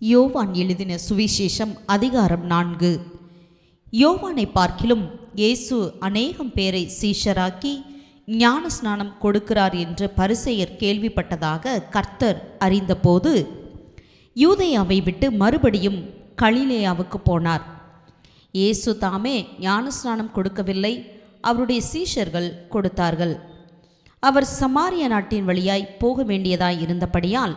யோவான் எழுதின சுவிசேஷம் அதிகாரம் 4. யோவானை பார்க்கிலும் இயேசு அநேகம் பேரை சீஷராக்கி ஞான ஸ்நானம் கொடுக்கிறார் என்று பரிசேயர் கேள்விப்பட்டதாக கர்த்தர் அறிந்தபோது யூதேயாவை விட்டு மறுபடியும் கலிலேயாவுக்கு போனார். இயேசு தாமே ஞான ஸ்நானம் கொடுக்கவில்லை, அவருடைய சீஷர்கள் கொடுத்தார்கள். அவர் சமாரிய நாட்டின் வழியாய் போக வேண்டியதாய் இருந்தபடியால்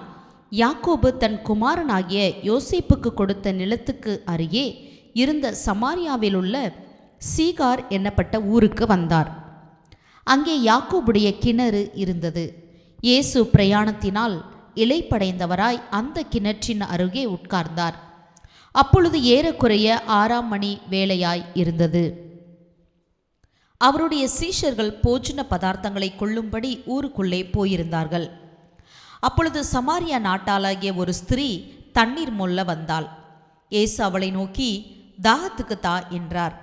யாக்கோபு தன் குமாரனாகிய யோசேப்புக்கு கொடுத்த நிலத்துக்கு அருகே இருந்த சமாரியாவில் உள்ள சீகார் என்னப்பட்ட ஊருக்கு வந்தார். அங்கே யாக்கோபுடைய கிணறு இருந்தது. இயேசு பிரயாணத்தினால் இளைப்படைந்தவராய் அந்த கிணற்றின் அருகே உட்கார்ந்தார். அப்பொழுது ஏறக்குறைய 6ஆம் மணி வேளையாய் இருந்தது. அவருடைய சீஷர்கள் போஜன பதார்த்தங்களை கொள்ளும்படி ஊருக்குள்ளே போயிருந்தார்கள். அப்பொழுது சமாரியா நாட்டாளாகிய ஒரு ஸ்திரீ தண்ணீர் மொல்ல வந்தாள். இயேசு அவளை நோக்கி, தாகத்துக்கு தா என்றார்.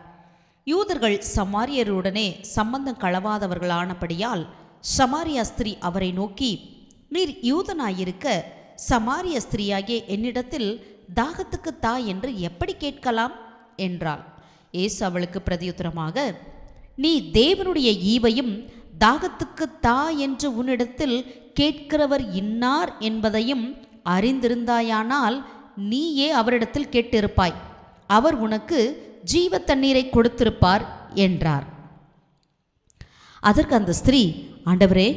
யூதர்கள் சமாரியருடனே சம்பந்தம் களவாதவர்களானபடியால் சமாரியா ஸ்திரீ அவரை நோக்கி, நீர் யூதனாயிருக்க சமாரிய ஸ்திரீயாகிய என்னிடத்தில் தாகத்துக்கு தா என்று எப்படி கேட்கலாம் என்றாள். இயேசு அவளுக்கு பிரதியுத்தரமாக, நீ தேவனுடைய ஈவையும் தாகத்துக்கு தா என்று உன்னிடத்தில் கேட்கிறவர் இன்னார் என்பதையும் அறிந்திருந்தாயானால் நீயே அவரிடத்தில் கேட்டிருப்பாய், அவர் உனக்கு ஜீவ தண்ணீரை கொடுத்திருப்பார் என்றார். அதற்கு அந்த ஸ்திரீ, ஆண்டவரே,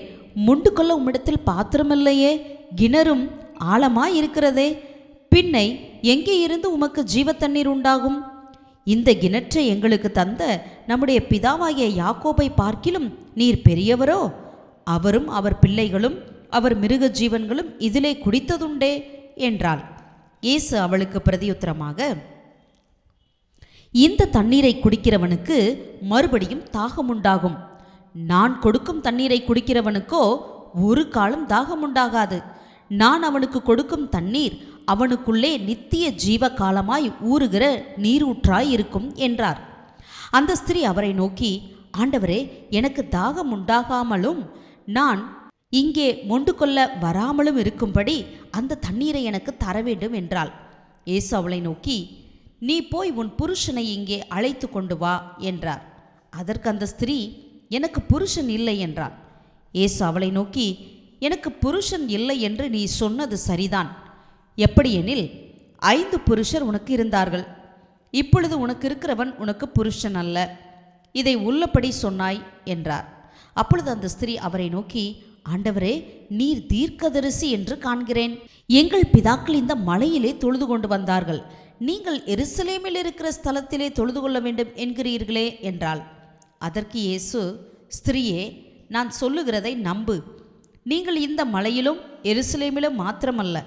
முண்டு கொள்ள உம்மிடத்தில் பாத்திரமில்லையே, கிணறும் ஆழமாய் இருக்கிறதே, பின்னை எங்கே இருந்து உமக்கு ஜீவ தண்ணீர் உண்டாகும்? இந்த கிணற்றை எங்களுக்கு தந்த நம்முடைய பிதாவாகிய யாக்கோபை பார்க்கிலும் நீர் பெரியவரோ? அவரும் அவர் பிள்ளைகளும் அவர் மிருக ஜீவன்களும் இதிலே குடித்ததுண்டே என்றாள். இயேசு அவளுக்கு பிரதியுத்தரமாக, இந்த தண்ணீரை குடிக்கிறவனுக்கு மறுபடியும் தாகமுண்டாகும். நான் கொடுக்கும் தண்ணீரை குடிக்கிறவனுக்கோ ஒரு காலம் தாகமுண்டாகாது. நான் அவனுக்கு கொடுக்கும் தண்ணீர் அவனுக்குள்ளே நித்திய ஜீவ காலமாய் ஊறுகிற நீரூற்றாய் இருக்கும் என்றார். அந்த ஸ்திரீ அவரை நோக்கி, ஆண்டவரே, எனக்கு தாகம் உண்டாகாமலும் நான் இங்கே மொண்டு கொள்ள வராமலும் இருக்கும்படி அந்த தண்ணீரை எனக்கு தர வேண்டும் என்றாள். இயேசு அவளை நோக்கி, நீ போய் உன் புருஷனை இங்கே அழைத்து கொண்டு வா என்றார். அதற்கு அந்த ஸ்திரீ, எனக்கு புருஷன் இல்லை என்றாள். இயேசு அவளை நோக்கி, எனக்கு புருஷன் இல்லை என்று நீ சொன்னது சரிதான். எப்படியெனில் 5 புருஷர் உனக்கு இருந்தார்கள், இப்பொழுது உனக்கு இருக்கிறவன் உனக்கு புருஷன் அல்ல. இதை உள்ளபடி சொன்னாய் என்றார். அப்பொழுது அந்த ஸ்திரீ அவரை நோக்கி, ஆண்டவரே, நீர் தீர்க்கதரிசி என்று காண்கிறேன். எங்கள் பிதாக்கள் இந்த மலையிலே தொழுது கொண்டு வந்தார்கள், நீங்கள் எருசலேமில் இருக்கிற ஸ்தலத்திலே தொழுது கொள்ள வேண்டும் என்கிறீர்களே என்றாள். அதற்கு இயேசு, ஸ்திரீயே, நான் சொல்லுகிறதை நம்பு. நீங்கள் இந்த மலையிலும் எருசலேமிலும் மாத்திரமல்ல,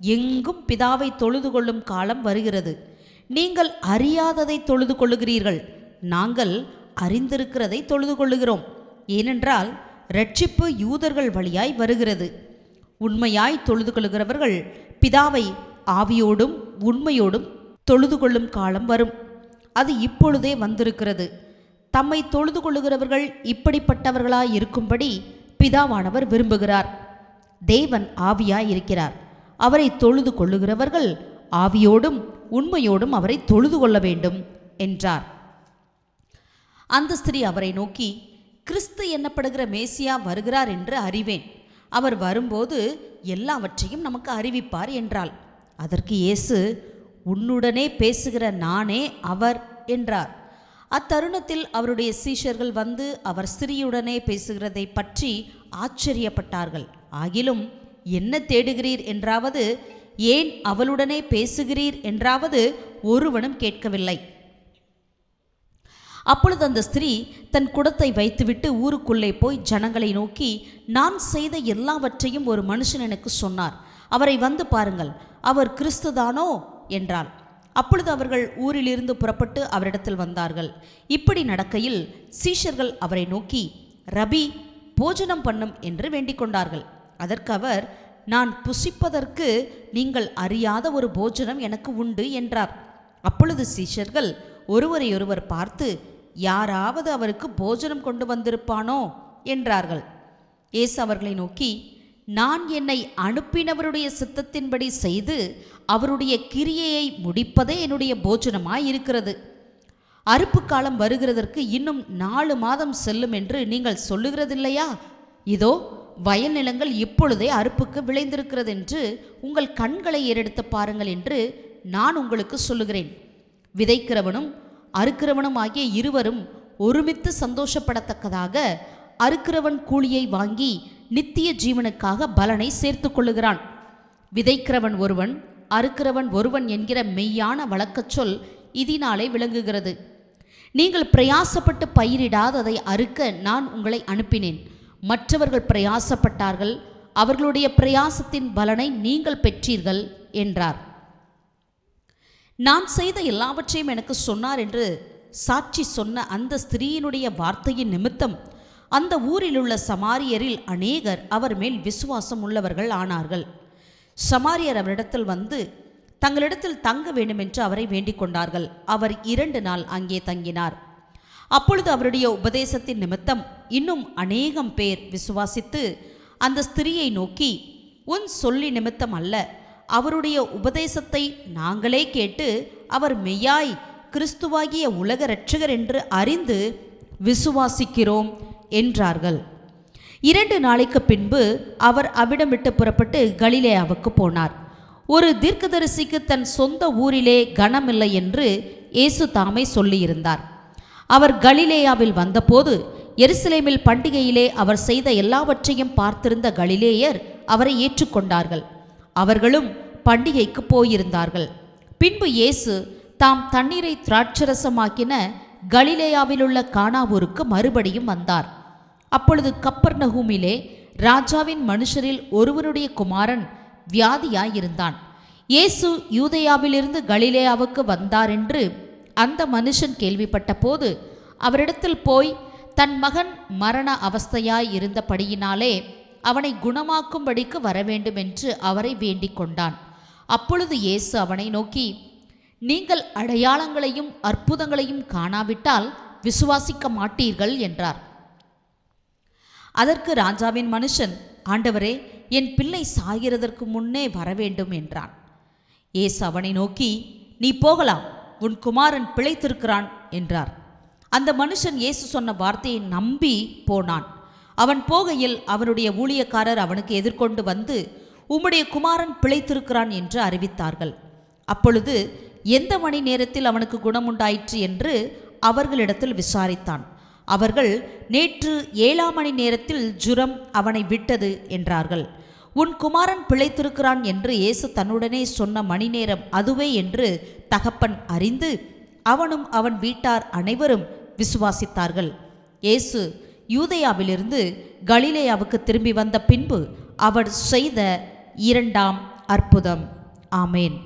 எங்கும் பிதாவை தொழுது கொள்ளும் காலம் வருகிறது. நீங்கள் அறியாததை தொழுது கொள்ளுகிறீர்கள், நாங்கள் அறிந்திருக்கிறதை தொழுது கொள்ளுகிறோம். ஏனென்றால் இரட்சிப்பு யூதர்கள் வழியாய் வருகிறது. உண்மையாய் தொழுது கொள்ளுகிறவர்கள் பிதாவை ஆவியோடும் உண்மையோடும் தொழுது கொள்ளும் காலம் வரும். அது இப்பொழுதே வந்திருக்கிறது. தம்மை தொழுது கொள்ளுகிறவர்கள் இப்படிப்பட்டவர்களாய் இருக்கும்படி பிதாவானவர் விரும்புகிறார். தேவன் ஆவியாய் இருக்கிறார். அவரை தொழுது கொள்ளுகிறவர்கள் ஆவியோடும் உண்மையோடும் அவரை தொழுது கொள்ள வேண்டும் என்றார். அந்த ஸ்திரீ அவரை நோக்கி, கிறிஸ்து என்னப்படுகிற மேசியா வருகிறார் என்று அறிவேன். அவர் வரும்போது எல்லாவற்றையும் நமக்கு அறிவிப்பார் என்றாள். அதற்கு இயேசு, உன்னுடனே பேசுகிற நானே அவர் என்றார். அத்தருணத்தில் அவருடைய சீஷர்கள் வந்து அவர் ஸ்திரீயுடனே பேசுகிறதை பற்றி ஆச்சரியப்பட்டார்கள். ஆகிலும் என்ன தேடுகிறீர் என்றாவது, ஏன் அவளுடனே பேசுகிறீர் என்றாவது ஒருவனும் கேட்கவில்லை. அப்பொழுது அந்த ஸ்திரீ தன் குடத்தை வைத்துவிட்டு ஊருக்குள்ளே போய் ஜனங்களை நோக்கி, நான் செய்த எல்லாவற்றையும் ஒரு மனுஷன் எனக்கு சொன்னார், அவரை வந்து பாருங்கள், அவர் கிறிஸ்துதானோ என்றாள். அப்பொழுது அவர்கள் ஊரிலிருந்து புறப்பட்டு அவரிடத்தில் வந்தார்கள். இப்படி நடக்கையில் சீஷர்கள் அவரை நோக்கி, ரபி, போஜனம் பண்ணும் என்று வேண்டிக் கொண்டார்கள். அதற்கு அவர், நான் புசிப்பதற்கு நீங்கள் அறியாத ஒரு போஜனம் எனக்கு உண்டு என்றார். அப்பொழுது சீஷர்கள் ஒருவரையொருவர் பார்த்து, யாராவது அவருக்கு போஜனம் கொண்டு வந்திருப்பானோ என்றார்கள். இயேசு அவர்களை நோக்கி, நான் என்னை அனுப்பினவருடைய சித்தத்தின்படி செய்து அவருடைய கிரியையை முடிப்பதே என்னுடைய போஜனமாய் இருக்கிறது. அறுப்பு காலம் வருகிறதற்கு இன்னும் 4 மாதம் செல்லும் என்று நீங்கள் சொல்லுகிறதில்லையா? இதோ வயல் நிலங்கள் இப்பொழுதே அறுப்புக்கு விளைந்திருக்கிறது என்று உங்கள் கண்களை ஏறெடுத்து பாருங்கள் என்று நான் உங்களுக்கு சொல்லுகிறேன். விதைக்கிறவனும் அறுக்கிறவனும் ஆகிய இருவரும் ஒருமித்து சந்தோஷப்படத்தக்கதாக அறுக்கிறவன் கூலியை வாங்கி நித்திய ஜீவனுக்காக பலனை சேர்த்து கொள்ளுகிறான். விதைக்கிறவன் ஒருவன், அறுக்கிறவன் ஒருவன் என்கிற மெய்யான வழக்கச் சொல் இதனாலே விளங்குகிறது. நீங்கள் பிரயாசப்பட்டு பயிரிடாததை அறுக்க நான் உங்களை அனுப்பினேன். மற்றவர்கள் பிரயாசப்பட்டார்கள், அவர்களுடைய பிரயாசத்தின் பலனை நீங்கள் பெற்றீர்கள் என்றார். நான் செய்த எல்லாவற்றையும் எனக்கு சொன்னார் என்று சாட்சி சொன்ன அந்த ஸ்திரீயினுடைய வார்த்தையின் நிமித்தம் அந்த ஊரில் உள்ள சமாரியரில் அநேகர் அவர் மேல் விசுவாசம் உள்ளவர்கள் ஆனார்கள். சமாரியர் அவரிடத்தில் வந்து தங்களிடத்தில் தங்க வேண்டுமென்று அவரை வேண்டிக் கொண்டார்கள். அவர் 2 நாள் அங்கே தங்கினார். அப்பொழுது அவருடைய உபதேசத்தின் நிமித்தம் இன்னும் அநேகம் பேர் விசுவாசித்து அந்த ஸ்திரியை நோக்கி, உன் சொல்லி நிமித்தம் அல்ல, அவருடைய உபதேசத்தை நாங்களே கேட்டு அவர் மெய்யாய் கிறிஸ்துவாகிய உலக இரட்சகர் என்று அறிந்து விசுவாசிக்கிறோம் என்றார்கள். 2 நாளைக்கு பின்பு அவர் அவ்விடம் விட்டு புறப்பட்டு கலிலேயாவுக்கு போனார். ஒரு தீர்க்கதரிசிக்கு தன் சொந்த ஊரிலே கனமில்லை என்று இயேசு தாமே சொல்லியிருந்தார். அவர் கலிலேயாவில் வந்தபோது எருசலேமில் பண்டிகையிலே அவர் செய்த எல்லாவற்றையும் பார்த்திருந்த கலிலேயர் அவரை ஏற்றுக்கொண்டார்கள். அவர்களும் பண்டிகைக்கு போயிருந்தார்கள். பின்பு இயேசு தாம் தண்ணீரை திராட்சரசமாக்கின கலிலேயாவிலுள்ள கானாவூருக்கு மறுபடியும் வந்தார். அப்பொழுது கப்பர்நகூமிலே ராஜாவின் மனுஷரில் ஒருவருடைய குமாரன் வியாதியாயிருந்தான். இயேசு யூதேயாவிலிருந்து கலிலேயாவுக்கு வந்தார் என்று அந்த மனுஷன் கேள்விப்பட்ட போது அவரிடத்தில் போய் தன் மகன் மரண அவஸ்தையாய் இருந்தபடியினாலே அவனை குணமாக்கும்படிக்கு வரவேண்டும் என்று அவரை வேண்டிக் கொண்டான். அப்பொழுது இயேசு அவனை நோக்கி, நீங்கள் அடையாளங்களையும் அற்புதங்களையும் காணாவிட்டால் விசுவாசிக்க மாட்டீர்கள் என்றார். அதற்கு ராஜாவின் மனுஷன், ஆண்டவரே, என் பிள்ளை சாகிறதற்கு முன்னே வரவேண்டும் என்றான். இயேசு அவனை நோக்கி, நீ போகலாம், உன் குமாரன் பிழைத்திருக்கிறான் என்றார். அந்த மனுஷன் இயேசு சொன்ன வார்த்தையை நம்பி போனான். அவன் போகையில் அவனுடைய ஊழியக்காரர் அவனுக்கு எதிர்கொண்டு வந்து, உம்முடைய குமாரன் பிழைத்திருக்கிறான் என்று அறிவித்தார்கள். அப்பொழுது எந்த மணி நேரத்தில் அவனுக்கு குணமுண்டாயிற்று என்று அவர்களிடத்தில் விசாரித்தான். அவர்கள், நேற்று 7ஆம் மணி நேரத்தில் ஜுரம் அவனை விட்டது என்றார்கள். உன் குமாரன் பிழைத்திருக்கிறான் என்று இயேசு தன்னுடனே சொன்ன மணி நேரம் அதுவே என்று தகப்பன் அறிந்து அவனும் அவன் வீட்டார் அனைவரும் விசுவாசித்தார்கள். இயேசு யூதேயாவிலிருந்து கலிலேயாவுக்கு திரும்பி வந்த பின்பு அவர் செய்த 2ஆம் அற்புதம். ஆமேன்.